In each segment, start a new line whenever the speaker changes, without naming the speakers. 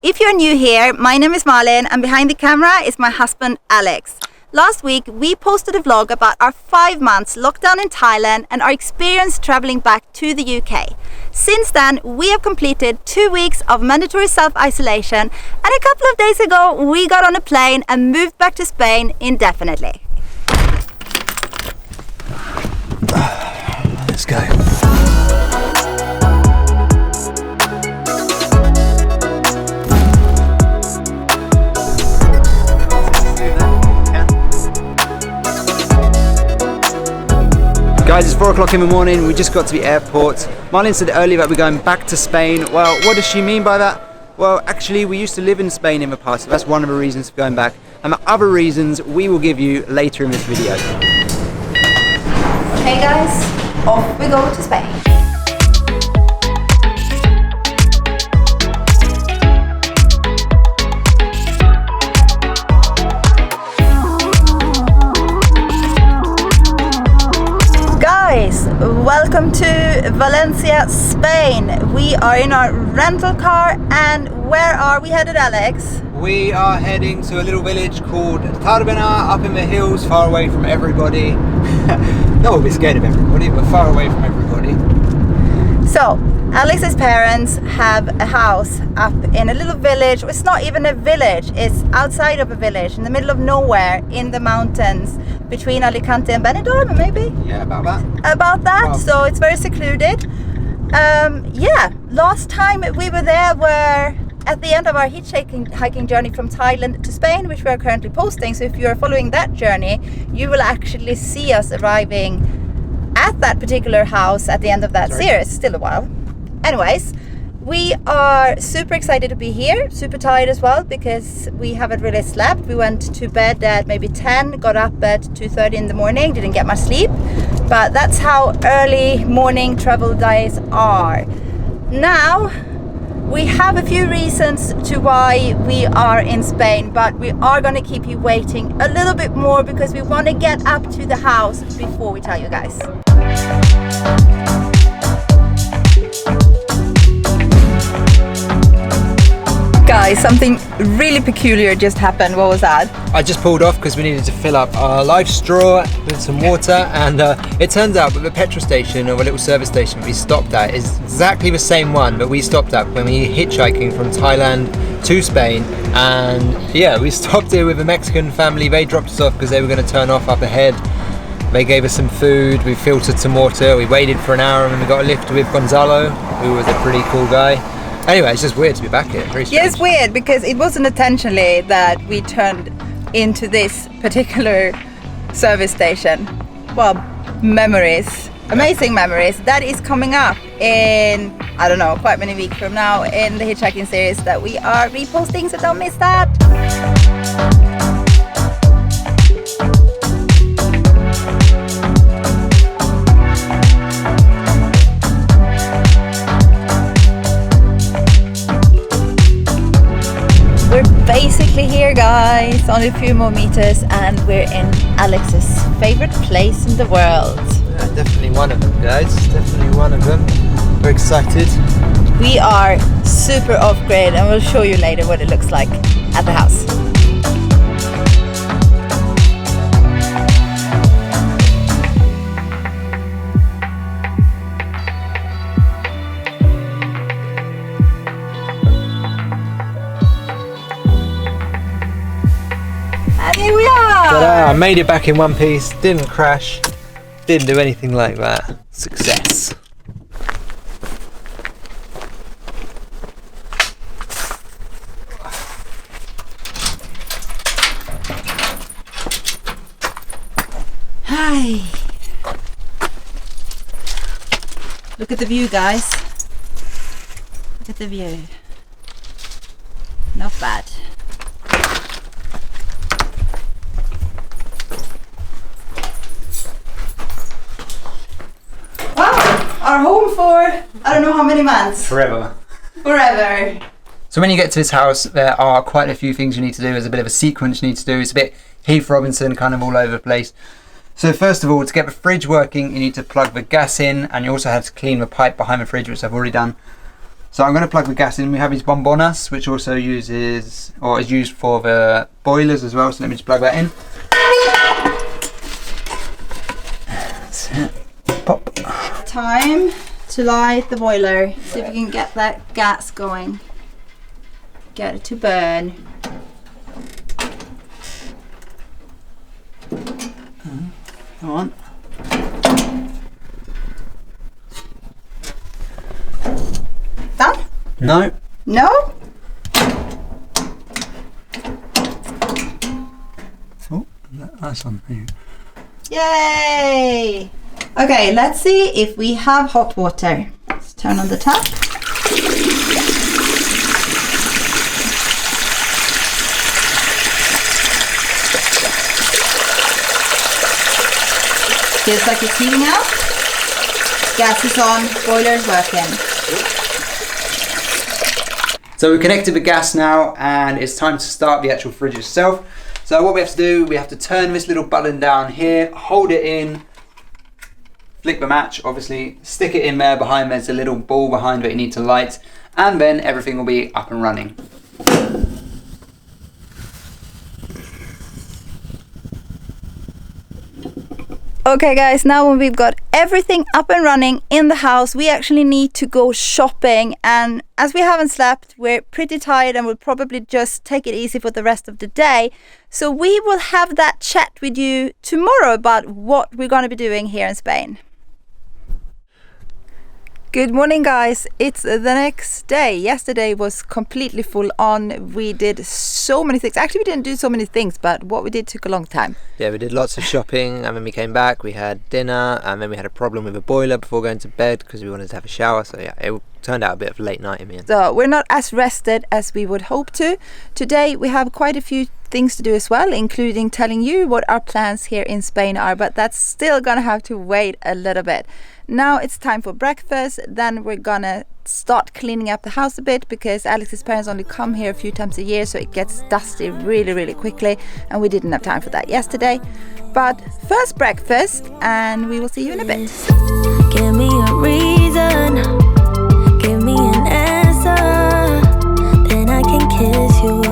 If you're new here, my name is Malin and behind the camera is my husband Alex. Last week we posted a vlog about our 5 months lockdown in Thailand and our experience traveling back to the UK. Since then we have completed 2 weeks of mandatory self-isolation, and a couple of days ago we got on a plane and moved back to Spain indefinitely.
Let's go. Guys, it's 4 o'clock in the morning. We just got to the airport. Marlene said earlier that we're going back to Spain. Well, what does she mean by that? Well, actually, we used to live in Spain in the past, so that's one of the reasons for going back. And the other reasons we will give you later in this video.
Okay guys, off we go to Spain. Guys, welcome to Valencia, Spain. We are in our rental car, and where are we headed, Alex?
We are heading to a little village called Tarbena, up in the hills, far away from everybody. No, we'll be scared of everybody, but far away from everybody.
So, Alex's parents have a house up in a little village. It's not even a village, it's outside of a village, in the middle of nowhere, in the mountains, between Alicante and Benidorm, maybe?
Yeah, about that.
About that,
Wow.
So it's very secluded. Yeah, last time we were there were at the end of our hiking journey from Thailand to Spain, which we are currently posting. So if you are following that journey, you will actually see us arriving at that particular house at the end of that series. Still a while. Anyways, we are super excited to be here, super tired as well because we haven't really slept. We went to bed at maybe 10, got up at 2:30 in the morning, didn't get much sleep, but that's how early morning travel days are. Now, we have a few reasons to why we are in Spain, but we are going to keep you waiting a little bit more because we want to get up to the house before we tell you guys. Guys, something really peculiar just happened. What was that?
I just pulled off because we needed to fill up our life straw with some water, and it turns out that the petrol station, or a little service station we stopped at, is exactly the same one that we stopped at when we were hitchhiking from Thailand to Spain. And yeah, we stopped here with a Mexican family. They dropped us off because they were going to turn off up ahead. They gave us some food, we filtered some water, we waited for an hour, and then we got a lift with Gonzalo, who was a pretty cool guy. Anyway, it's just weird to be back here. Very strange.
Yeah, it's weird because it wasn't intentionally that we turned into this particular service station. Well, memories, amazing memories. That is coming up in, I don't know, quite many weeks from now in the hitchhiking series that we are reposting, so don't miss that. Basically here guys, only a few more meters and we're in Alex's favorite place in the world.
Yeah, definitely one of them, guys. Definitely one of them. We're excited.
We are super off-grid and we'll show you later what it looks like at the house. Here we are!
Ta-da! I made it back in one piece, didn't crash, didn't do anything like that. Success.
Hi! Look at the view, guys. Look at the view. Not bad. Our home for I don't know how many months.
Forever.
Forever.
So when you get to this house, there are quite a few things you need to do. There's a bit of a sequence you need to do. It's a bit Heath Robinson, kind of all over the place. So first of all, to get the fridge working, you need to plug the gas in, and you also have to clean the pipe behind the fridge, which I've already done. So I'm going to plug the gas in. We have these bombonas, which also uses, or is used for the boilers as well. So let me just plug that in. That's it. Pop.
Time to light the boiler. See if we can get that gas going. Get it to burn.
Come on.
Done?
No.
No?
Oh, that's on here.
Yay! Okay, let's see if we have hot water. Let's turn on the tap. Feels like it's heating up. Gas is on, boiler is working.
So we've connected the gas now and it's time to start the actual fridge itself. So what we have to do, we have to turn this little button down here, hold it in, flick the match, obviously, stick it in there. Behind there's a little ball behind that you need to light, and then everything will be up and running.
Okay guys, now when we've got everything up and running in the house, we actually need to go shopping, and as we haven't slept, we're pretty tired and we'll probably just take it easy for the rest of the day. So we will have that chat with you tomorrow about what we're going to be doing here in Spain. Good morning guys, it's the next day. Yesterday was completely full on. We did so many things. Actually we didn't do so many things, but what we did took a long time.
Yeah, we did lots of shopping, and then we came back, we had dinner, and then we had a problem with a boiler before going to bed because we wanted to have a shower. So yeah, it turned out a bit of a late night in the end.
So we're not as rested as we would hope to. Today we have quite a few things to do as well, including telling you what our plans here in Spain are, but that's still gonna have to wait a little bit. Now it's time for breakfast, then we're gonna start cleaning up the house a bit because Alex's parents only come here a few times a year, so it gets dusty really quickly, and we didn't have time for that yesterday. But first breakfast, and we will see you in a bit.
Give me a reason, give me an answer, then I can kiss you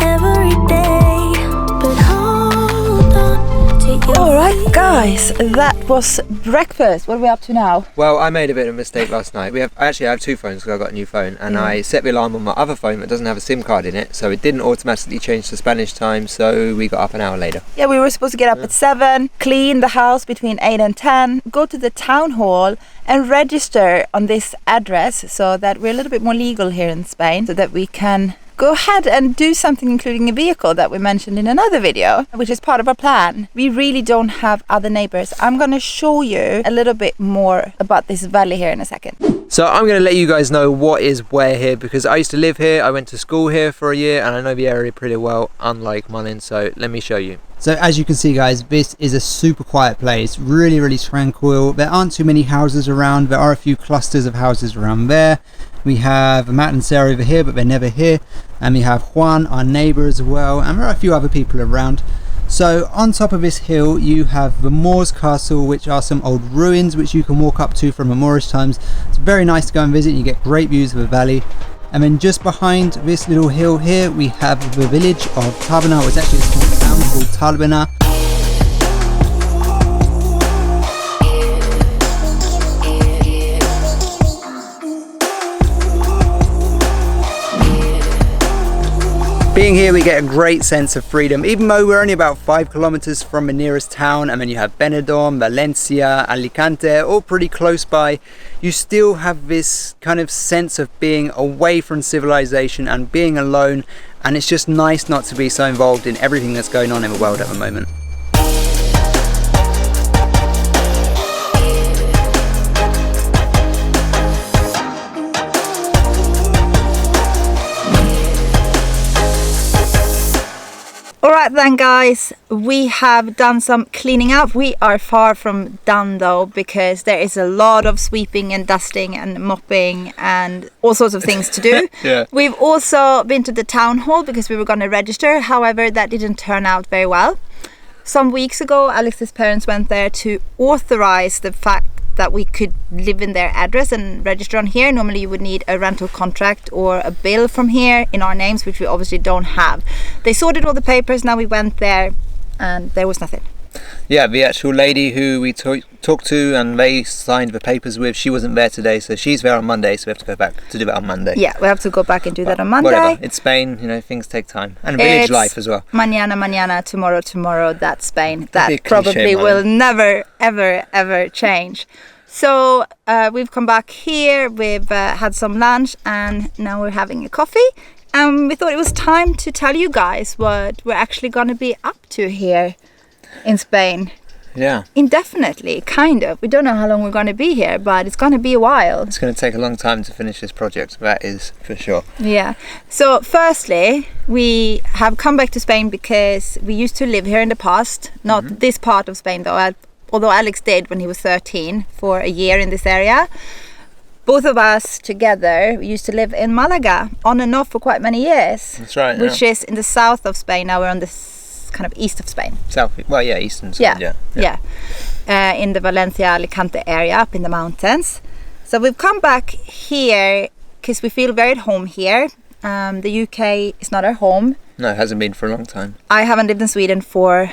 every day. But hold on to your
Alright guys, that was breakfast. What are we up to now?
Well, I made a bit of a mistake last night. I have two phones because I got a new phone, and I set the alarm on my other phone that doesn't have a SIM card in it, so it didn't automatically change to Spanish time, so we got up an hour later.
Yeah, we were supposed to get up at 7, clean the house between 8 and 10, go to the town hall and register on this address so that we're a little bit more legal here in Spain, so that we can go ahead and do something, including a vehicle that we mentioned in another video, which is part of our plan. We really don't have other neighbors. I'm going to show you a little bit more about this valley here in a second.
So I'm going to let you guys know what is where here, because I used to live here, I went to school here for a year, and I know the area pretty well, unlike Mullin, so let me show you. So as you can see guys, this is a super quiet place, really tranquil. There aren't too many houses around, there are a few clusters of houses around there. We have Matt and Sarah over here, but they're never here, and we have Juan, our neighbour, as well, and there are a few other people around. So on top of this hill you have the Moors Castle, which are some old ruins which you can walk up to from the Moorish times. It's very nice to go and visit, you get great views of the valley. And then just behind this little hill here we have the village of Tarbena, which is actually a small town called Tarbena. Being here we get a great sense of freedom, even though we're only about 5 kilometers from the nearest town, and then you have Benidorm, Valencia, Alicante, all pretty close by. You still have this kind of sense of being away from civilization and being alone, and it's just nice not to be so involved in everything that's going on in the world at the moment.
Alright then guys, we have done some cleaning up. We are far from done though, because there is a lot of sweeping and dusting and mopping and all sorts of things to do.
Yeah.
We've also been to the town hall because we were going to register, however that didn't turn out very well. Some weeks ago Alex's parents went there to authorize the fact that we could live in their address and register on here. Normally you would need a rental contract or a bill from here in our names, which we obviously don't have. They sorted all the papers. Now we went there and there was nothing.
Yeah, the actual lady who we talked to and they signed the papers with, she wasn't there today, so she's there on Monday, so we have to go back to do that on Monday.
Yeah, we have to go back and do that on Monday.
Whatever, it's Spain, you know, things take time. And village life as well.
Mañana, tomorrow, that's Spain. That
Cliche
probably
moment.
will never, ever change. So we've come back here, we've had some lunch, and now we're having a coffee. And we thought it was time to tell you guys what we're actually going to be up to here in Spain.
Yeah.
Indefinitely, kind of. We don't know how long we're going to be here, but it's going to be a while.
It's going to take a long time to finish this project, that is for sure.
Yeah. So firstly, we have come back to Spain because we used to live here in the past. Not this part of Spain though, although Alex did when he was 13 for a year in this area. Both of us together used to live in Malaga on and off for quite many years.
That's right.
Which is in the south of Spain. Now we're on the kind of east of Spain.
Eastern side, yeah.
In the Valencia, Alicante area, up in the mountains. So we've come back here because we feel very at home here. The UK is not our home.
No, it hasn't been for a long time.
I haven't lived in Sweden for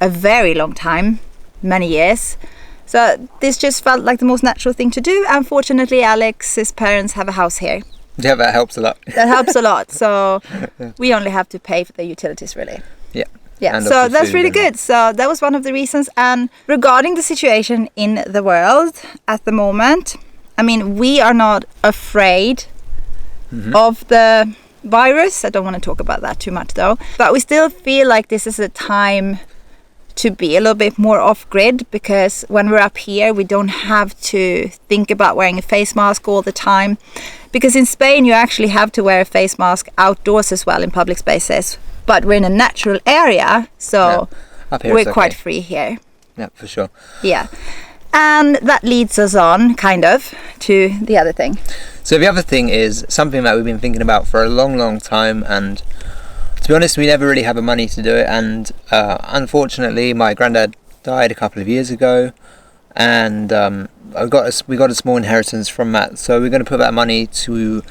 a very long time, many years. So this just felt like the most natural thing to do. Unfortunately, Alex's parents have a house here.
Yeah, that helps a lot.
That helps a lot. So we only have to pay for the utilities, really.
Yeah.
Yeah,
And
so
of the
that's
food
really
and
good. So that was one of the reasons. And regarding the situation in the world at the moment, I mean, we are not afraid of the virus. I don't want to talk about that too much though. But we still feel like this is a time to be a little bit more off-grid, because when we're up here, we don't have to think about wearing a face mask all the time. Because in Spain, you actually have to wear a face mask outdoors as well in public spaces. But we're in a natural area, so
Up here
we're
it's okay.
quite free here.
Yeah, for sure.
Yeah. And that leads us on, kind of, to the other thing.
So the other thing is something that we've been thinking about for a long, long time, and to be honest, we never really had the money to do it. And unfortunately, my granddad died a couple of years ago, and we got a small inheritance from that. So we're going to put that money to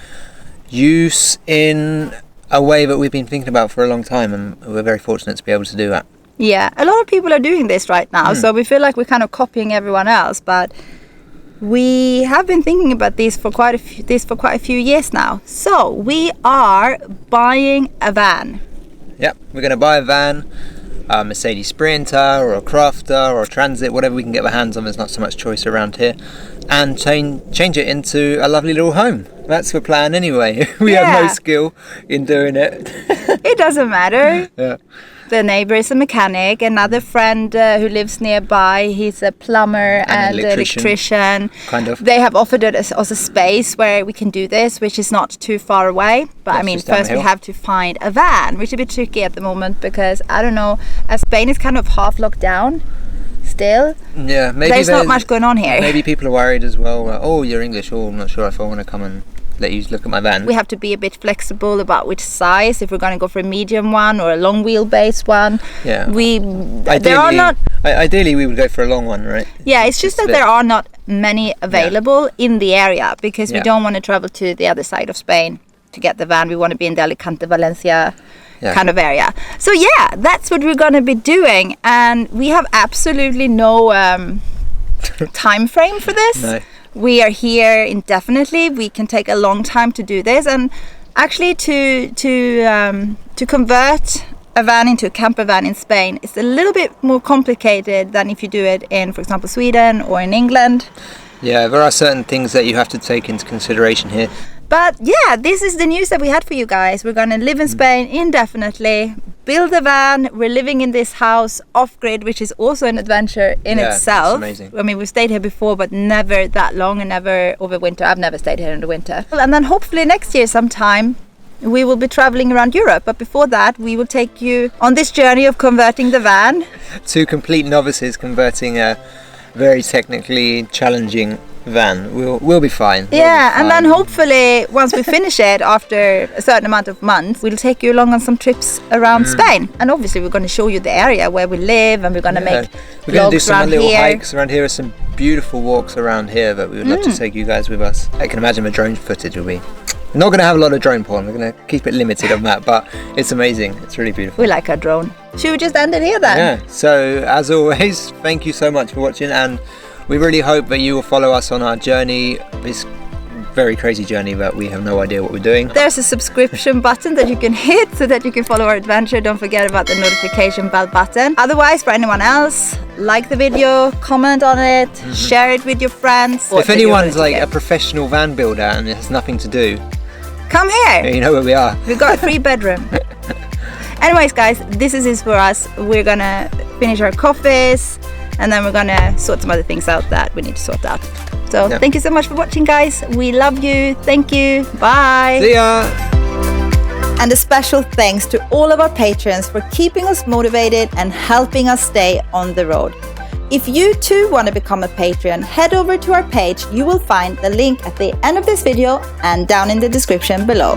use in a way that we've been thinking about for a long time, and we're very fortunate to be able to do that.
Yeah, a lot of people are doing this right now, so we feel like we're kind of copying everyone else, but we have been thinking about this for quite a few years now. So we are buying a van.
Yep, we're going to buy a van, a Mercedes Sprinter or a Crafter or a Transit, whatever we can get our hands on. There's not so much choice around here, and change it into a lovely little home. That's the plan anyway. We have no skill in doing it.
It doesn't matter.
Yeah.
The neighbor is a mechanic. Another friend who lives nearby, he's a plumber and electrician.
Kind of.
They have offered us a space where we can do this, which is not too far away. But
That's
I mean,
just down
first
the
we
hill.
have to find a van, which is a bit tricky at the moment because, I don't know, as Spain is kind of half locked down still.
Yeah, maybe
There's not much going on here.
Maybe people are worried as well. Oh, you're English. Oh, I'm not sure if I want to come and let you look at my van.
We have to be a bit flexible about which size, if we're going to go for a medium one or a long wheelbase one.
Yeah.
Ideally
we would go for a long one, right?
Yeah, it's just that there are not many available in the area because we don't want to travel to the other side of Spain to get the van. We want to be in the Alicante, Valencia kind of area. So yeah, that's what we're going to be doing, and we have absolutely no time frame for this.
No.
We are here indefinitely. We can take a long time to do this, and actually to convert a van into a camper van in Spain is a little bit more complicated than if you do it in, for example, Sweden or in England.
Yeah, there are certain things that you have to take into consideration here.
But yeah, this is the news that we had for you guys. We're going to live in Spain indefinitely, build a van. We're living in this house off-grid, which is also an adventure in itself.
It's amazing.
I mean, we've stayed here before, but never that long and never over winter. I've never stayed here in the winter. And then hopefully next year sometime, we will be traveling around Europe. But before that, we will take you on this journey of converting the van.
Two complete novices converting a very technically challenging van. We'll be fine.
Yeah, and then hopefully once we finish it after a certain amount of months, we'll take you along on some trips around Spain. And obviously we're going to show you the area where we live, and we're going to make
we're going to do
vlogs
some
around
little
here.
hikes around here. Some beautiful walks around here that we would love to take you guys with us. I can imagine the drone footage will be. We're not going to have a lot of drone porn. We're going to keep it limited on that, but it's amazing. It's really beautiful.
We like our drone. Should we just end it here then?
Yeah. So as always, thank you so much for watching, and we really hope that you will follow us on our journey. This very crazy journey that we have no idea what we're doing.
There's a subscription button that you can hit so that you can follow our adventure. Don't forget about the notification bell button. Otherwise, for anyone else, like the video, comment on it, share it with your friends.
If anyone's like a professional van builder and has nothing to do,
come here.
you know where we are.
We've got a free bedroom. Anyways, guys, this is it for us. We're gonna finish our coffees, and then we're gonna sort some other things out that we need to sort out. So thank you so much for watching, guys. We love you. Thank you. Bye.
See ya.
And a special thanks to all of our patrons for keeping us motivated and helping us stay on the road. If you too want to become a patron, head over to our page. You will find the link at the end of this video and down in the description below.